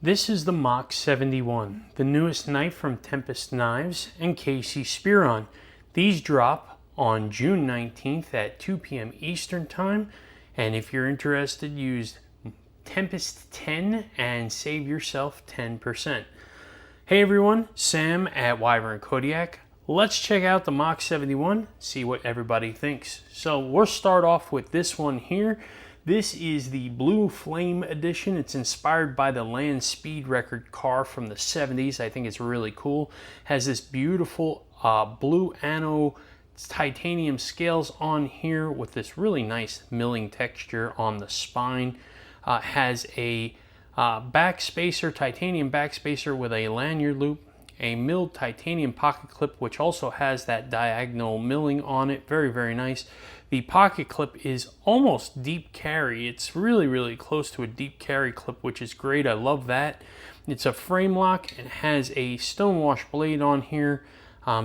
This is the Mach71, the newest knife from Tempest Knives and KC Spearon. These drop on June 19th at 2 p.m. Eastern Time, and if you're interested, use Tempest 10 and save yourself 10%. Hey everyone, Sam at Wyvern Kodiak. Let's check out the Mach71, see what everybody thinks. So we'll start off with this one here. This is the Blue Flame edition. It's inspired by the land speed record car from the 70s. I think it's really cool. Has this beautiful blue anno titanium scales on here with this really nice milling texture on the spine. Has a backspacer, titanium backspacer with a lanyard loop, a milled titanium pocket clip, which also has that diagonal milling on it. Very, very nice. The pocket clip is almost deep carry. It's really, really close to a deep carry clip, which is great. I love that. It's a frame lock and has a stonewash blade on here.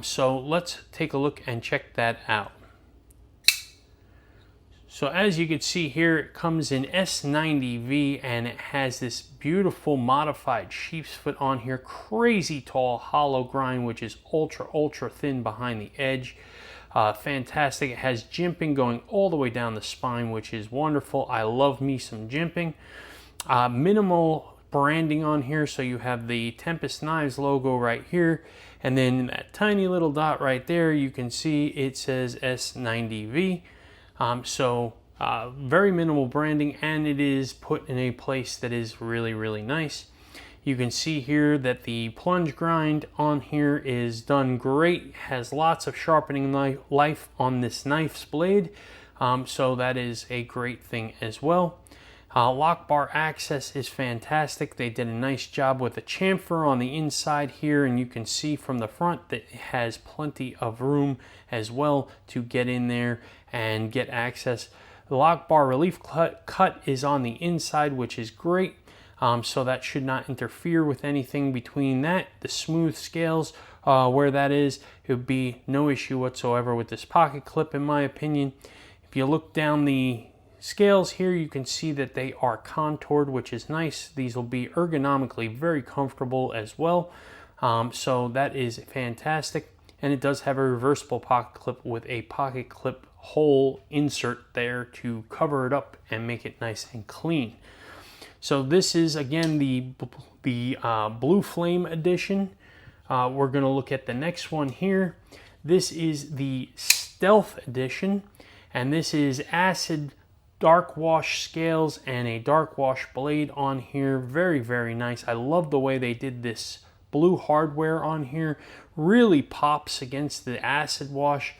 So let's take a look and check that out. So as you can see here, it comes in S90V and it has this beautiful modified sheep's foot on here. Crazy tall hollow grind, which is ultra, ultra thin behind the edge. Fantastic. It has jimping going all the way down the spine, which is wonderful. I love me some jimping. Minimal branding on here, so you have the Tempest Knives logo right here, and then that tiny little dot right there, you can see it says S90V. Very minimal branding, and it is put in a place that is really, really nice. You can see here that the plunge grind on here is done great. Has lots of sharpening life on this knife's blade. So that is a great thing as well. Lock bar access is fantastic. They did a nice job with the chamfer on the inside here, and you can see from the front that it has plenty of room as well to get in there and get access. The lock bar relief cut is on the inside, which is great. So that should not interfere with anything between that. The smooth scales, where that is, it would be no issue whatsoever with this pocket clip, in my opinion. If you look down the scales here, you can see that they are contoured, which is nice. These will be ergonomically very comfortable as well. So that is fantastic. And it does have a reversible pocket clip with a pocket clip hole insert there to cover it up and make it nice and clean. So this is, again, the Blue Flame edition. We're going to look at the next one here. This is the Stealth edition, and this is acid dark wash scales and a dark wash blade on here. Very, very nice. I love the way they did this blue hardware on here. Really pops against the acid wash.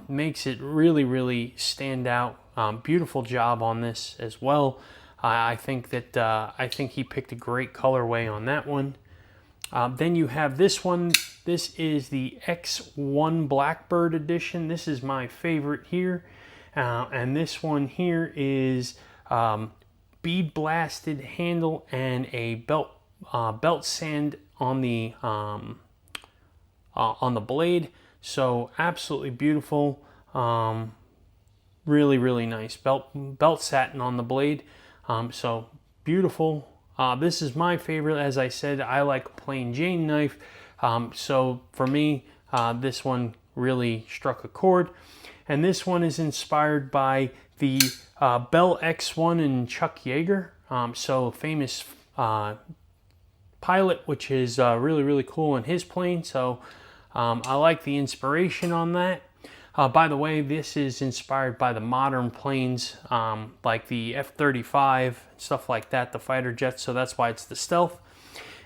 Makes it really, really stand out. Beautiful job on this as well. I think he picked a great colorway on that one. Then you have this one. This is the X1 Blackbird edition. This is my favorite here. And this one here is bead blasted handle and a belt sand on the blade. So absolutely beautiful. Really, really nice. Belt satin on the blade. So beautiful. This is my favorite. As I said, I like a plain Jane knife. So for me, this one really struck a chord. And this one is inspired by the Bell X1 and Chuck Yeager. So famous pilot, which is really, really cool in his plane. So I like the inspiration on that. By the way, this is inspired by the modern planes, like the F-35, stuff like that, the fighter jets, so that's why it's the Stealth.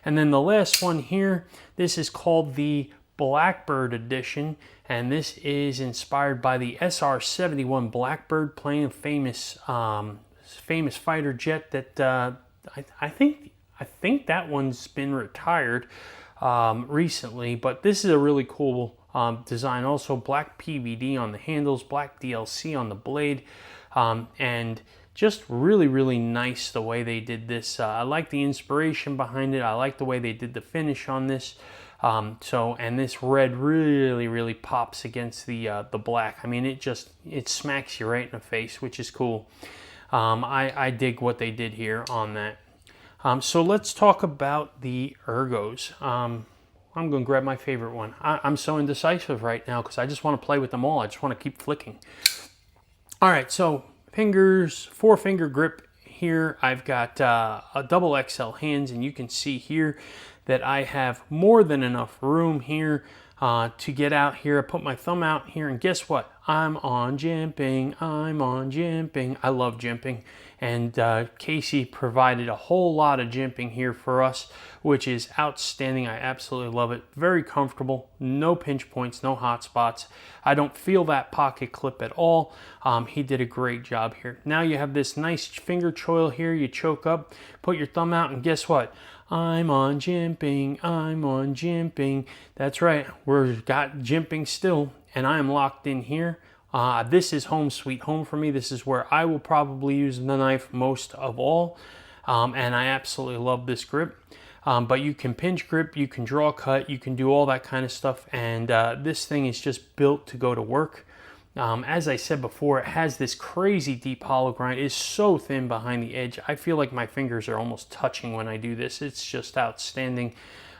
And then the last one here, this is called the Blackbird edition, and this is inspired by the SR-71 Blackbird plane, a famous fighter jet that I think that one's been retired recently, but this is a really cool design. Also black PVD on the handles, black DLC on the blade, and just really, really nice the way they did this. I like the inspiration behind it. I like the way they did the finish on this. And this red really, really pops against the black. I mean, it smacks you right in the face, which is cool. I dig what they did here on that. So let's talk about the ergos. I'm going to grab my favorite one. I'm so indecisive right now because I just want to play with them all. I just want to keep flicking. All right, so fingers, 4-finger grip here. I've got a double XL hands, and you can see here that I have more than enough room here to get out here. I put my thumb out here, and guess what? I'm on jimping. I'm on jimping. I love jimping. And Casey provided a whole lot of jimping here for us, which is outstanding. I absolutely love it. Very comfortable. No pinch points, no hot spots. I don't feel that pocket clip at all. He did a great job here. Now you have this nice finger choil here. You choke up, put your thumb out, and guess what? I'm on jimping. I'm on jimping. That's right. We've got jimping still, and I am locked in here. This is home sweet home for me. This is where I will probably use the knife most of all, and I absolutely love this grip. But you can pinch grip, you can draw cut, you can do all that kind of stuff, and this thing is just built to go to work. As I said before, it has this crazy deep hollow grind. It is so thin behind the edge. I feel like my fingers are almost touching when I do this. It's just outstanding.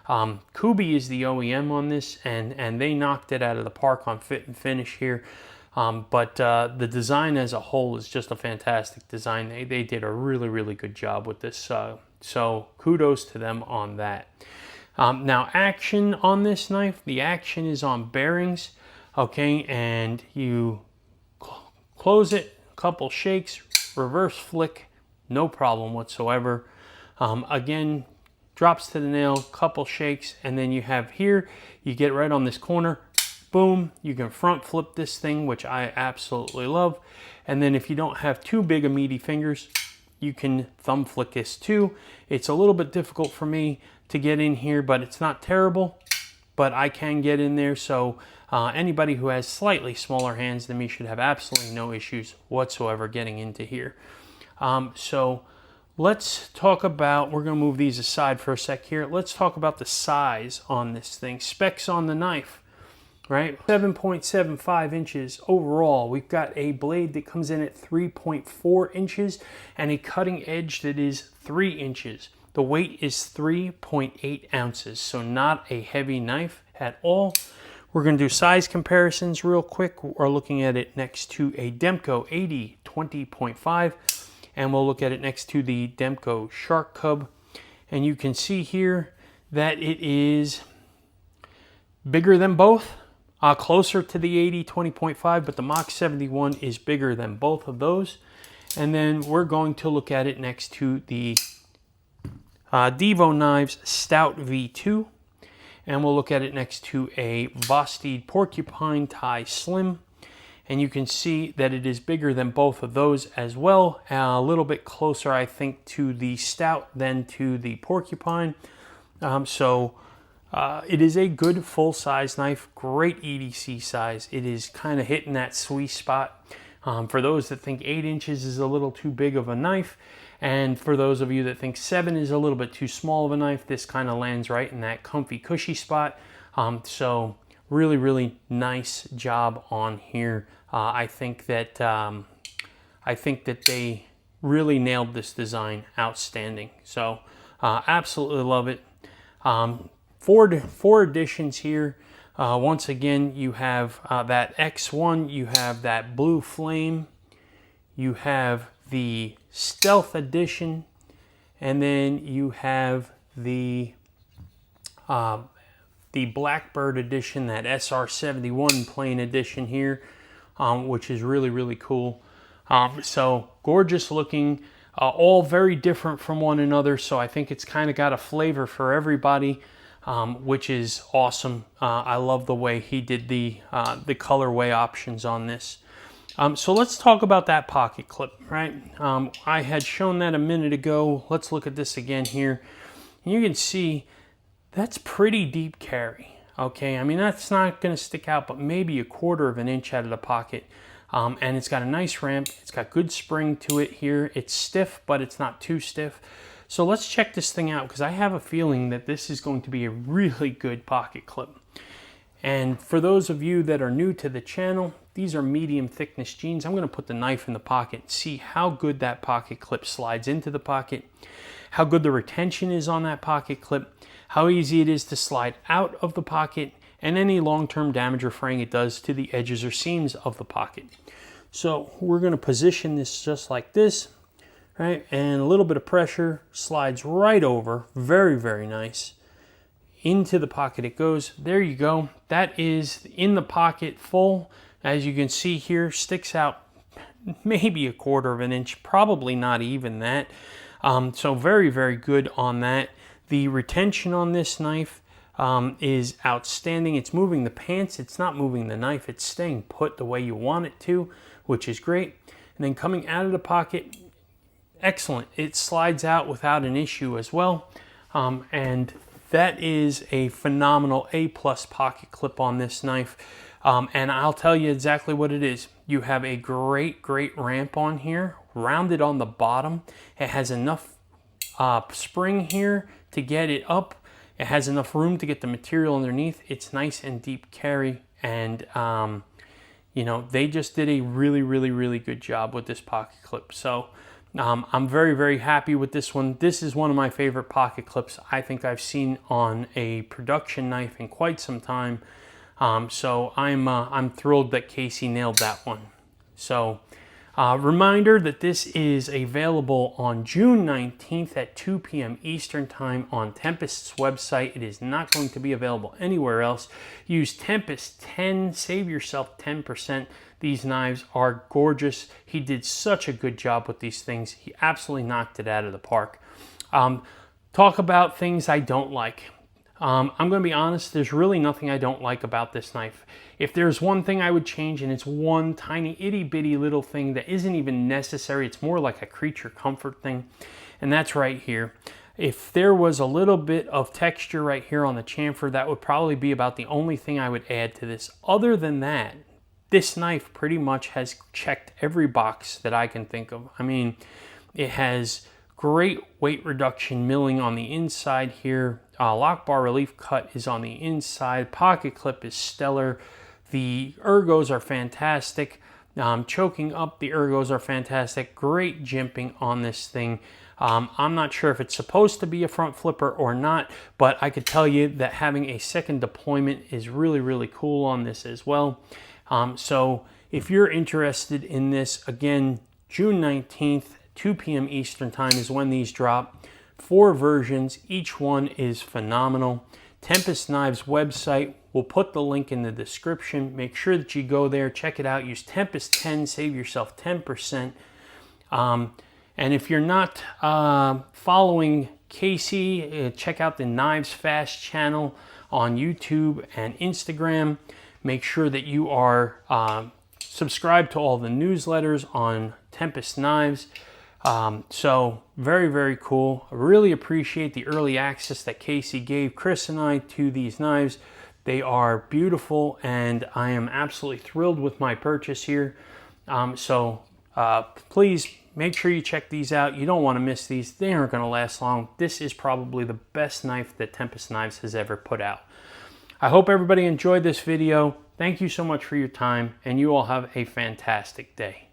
Kubey is the OEM on this, and they knocked it out of the park on fit and finish here. But the design as a whole is just a fantastic design. They did a really, really good job with this. So kudos to them on that. Now action on this knife, the action is on bearings, okay, and you close it, a couple shakes, reverse flick, no problem whatsoever. Again, drops to the nail, couple shakes, and then you have here, you get right on this corner, boom, you can front flip this thing, which I absolutely love. And then if you don't have too big of meaty fingers, you can thumb flick this too. It's a little bit difficult for me to get in here, but it's not terrible, but I can get in there. So anybody who has slightly smaller hands than me should have absolutely no issues whatsoever getting into here. So let's talk about, we're gonna move these aside for a sec here. Let's talk about the size on this thing, specs on the knife. Right, 7.75 inches overall. We've got a blade that comes in at 3.4 inches and a cutting edge that is 3 inches. The weight is 3.8 ounces, so not a heavy knife at all. We're going to do size comparisons real quick. We're looking at it next to a Demko 80 20.5, and we'll look at it next to the Demko Shark Cub. And you can see here that it is bigger than both. Closer to the 80 20.5, but the Mach 71 is bigger than both of those. And then we're going to look at it next to the Devo Knives Stout V2. And we'll look at it next to a Vosteed Porcupine Tie Slim. And you can see that it is bigger than both of those as well. A little bit closer, I think, to the Stout than to the Porcupine. It is a good full-size knife, great EDC size. It is kind of hitting that sweet spot. For those that think 8 inches is a little too big of a knife, and for those of you that think 7 is a little bit too small of a knife, this kind of lands right in that comfy, cushy spot. So really, really nice job on here. I think that they really nailed this design outstanding. So absolutely love it. Four additions here. Once again, you have that X1, you have that Blue Flame, you have the Stealth Edition, and then you have the Blackbird Edition, that SR71 plain edition here, which is really, really cool. So gorgeous looking, all very different from one another, so I think it's kind of got a flavor for everybody. Which is awesome. I love the way he did the colorway options on this. So let's talk about that pocket clip, right? I had shown that a minute ago. Let's look at this again here. And you can see that's pretty deep carry, okay? I mean, that's not gonna stick out, but maybe 1/4 of an inch out of the pocket. And it's got a nice ramp. It's got good spring to it here. It's stiff, but it's not too stiff. So let's check this thing out, because I have a feeling that this is going to be a really good pocket clip. And for those of you that are new to the channel, these are medium thickness jeans. I'm going to put the knife in the pocket and see how good that pocket clip slides into the pocket. how good the retention is on that pocket clip, how easy it is to slide out of the pocket, and any long-term damage or fraying it does to the edges or seams of the pocket. So we're going to position this just like this, right? And a little bit of pressure slides right over, very, very nice. Into the pocket it goes. There you go. That is in the pocket full. As you can see here, sticks out maybe 1/4 of an inch, probably not even that. So very, very good on that. The retention on this knife is outstanding. It's moving the pants, it's not moving the knife, it's staying put the way you want it to, which is great. And then coming out of the pocket, excellent. It slides out without an issue as well. And that is a phenomenal A+ pocket clip on this knife. And I'll tell you exactly what it is. You have a great ramp on here, rounded on the bottom. It has enough spring here to get it up. It has enough room to get the material underneath. It's nice and deep carry, and you know, they just did a really good job with this pocket clip. So I'm very happy with this one. This is one of my favorite pocket clips I think I've seen on a production knife in quite some time. So I'm thrilled that Casey nailed that one. So reminder that this is available on June 19th at 2 p.m. Eastern Time on Tempest's website. It is not going to be available anywhere else. Use Tempest 10, save yourself 10%. These knives are gorgeous. He did such a good job with these things. He absolutely knocked it out of the park. Talk about things I don't like. I'm going to be honest, there's really nothing I don't like about this knife. If there's one thing I would change, and it's one tiny itty bitty little thing that isn't even necessary, it's more like a creature comfort thing, and that's right here. If there was a little bit of texture right here on the chamfer, that would probably be about the only thing I would add to this. Other than that, this knife pretty much has checked every box that I can think of. I mean, it has great weight reduction milling on the inside here. Lock bar relief cut is on the inside. Pocket clip is stellar. The ergos are fantastic. Choking up, the ergos are fantastic. Great jimping on this thing. I'm not sure if it's supposed to be a front flipper or not, but I could tell you that having a second deployment is really cool on this as well. So if you're interested in this, again, June 19th, 2 p.m. Eastern Time is when these drop. 4 versions, each one is phenomenal. Tempest Knives website, we'll put the link in the description. Make sure that you go there, check it out. Use Tempest 10, save yourself 10%. And if you're not following Casey, check out the Knives Fast channel on YouTube and Instagram. Make sure that you are subscribed to all the newsletters on Tempest Knives. So very cool. I really appreciate the early access that Casey gave Chris and I to these knives. They are beautiful, and I am absolutely thrilled with my purchase here. Please make sure you check these out. You don't want to miss these. They aren't going to last long. This is probably the best knife that Tempest Knives has ever put out. I hope everybody enjoyed this video. Thank you so much for your time, and you all have a fantastic day.